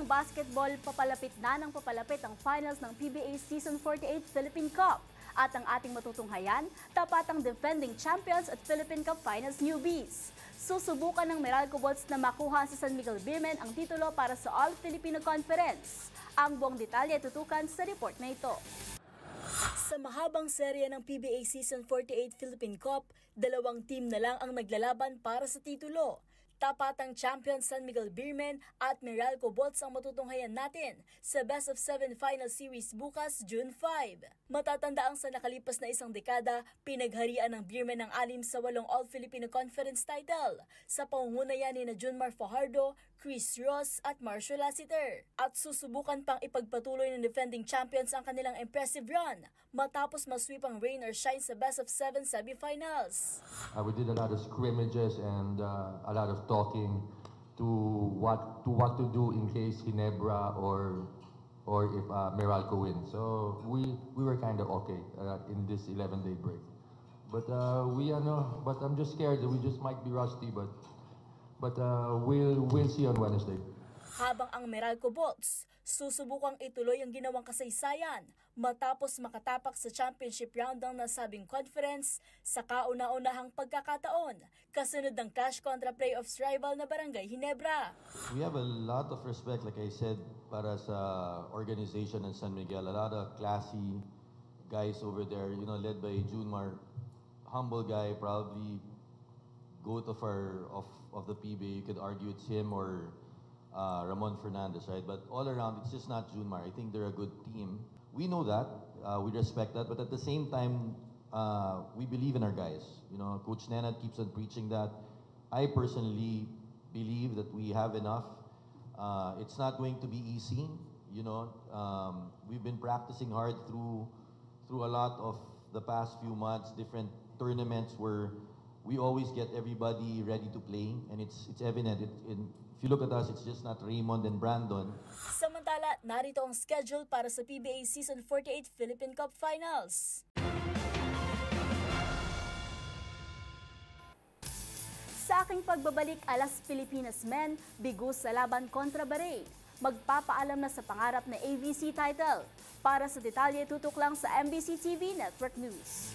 basketball, papalapit na ng papalapit ang finals ng PBA Season 48 Philippine Cup. At ang ating matutunghayan, tapatang defending champions at Philippine Cup Finals newbies. Susubukan ng Meralco Bolts na makuha sa San Miguel Beermen ang titulo para sa All-Filipino Conference. Ang buong detalye tutukan sa report na ito. Sa mahabang serye ng PBA Season 48 Philippine Cup, dalawang team na lang ang naglalaban para sa titulo. Tapatang champion San Miguel Beermen at Meralco Bolts ang matutunghayan natin sa Best of 7 Final Series bukas June 5. Matatandaang sa nakalipas na isang dekada, pinagharian ng Beermen ang 6 sa 8 All-Filipino Conference title sa pangungunayan ni Junmar Fajardo, Chris Ross at Marshall Lassiter. At susubukan pang ipagpatuloy ng defending champions ang kanilang impressive run matapos masweep ang rain or shine sa Best of 7 semifinals. We did a lot of scrimmages and a lot of talking to what to do in case Ginebra or if Meralco wins. So we were kind of okay in this 11-day break. But but I'm just scared that we just might be rusty. But we'll see on Wednesday. Habang ang Meralco Bolts susubukang ituloy ang ginawang kasaysayan matapos makatapak sa championship round ng nasabing conference sa kauna-unahang pagkakataon kasunod ng clash kontra playoffs rival na Barangay Ginebra. We have a lot of respect, like I said, para sa organization ng San Miguel. A lot of classy guys over there, led by Junmar. Humble guy, probably goat of the PBA. You could argue it's him or Ramon Fernandez, right? But all around, it's just not Junmar. I think they're a good team. We know that, we respect that, but at the same time, we believe in our guys. Coach Nenad keeps on preaching that. I personally believe that we have enough. It's not going to be easy. We've been practicing hard through a lot of the past few months, different tournaments where we always get everybody ready to play, and it's evident. If you look at us, it's just not Raymond and Brandon. Samantala, narito ang schedule para sa PBA Season 48 Philippine Cup Finals. Sa aking pagbabalik, alas Pilipinas men, bigo sa laban kontra Bahrain. Magpapaalam na sa pangarap na AVC title. Para sa detalye, tutok lang sa MBC TV Network News.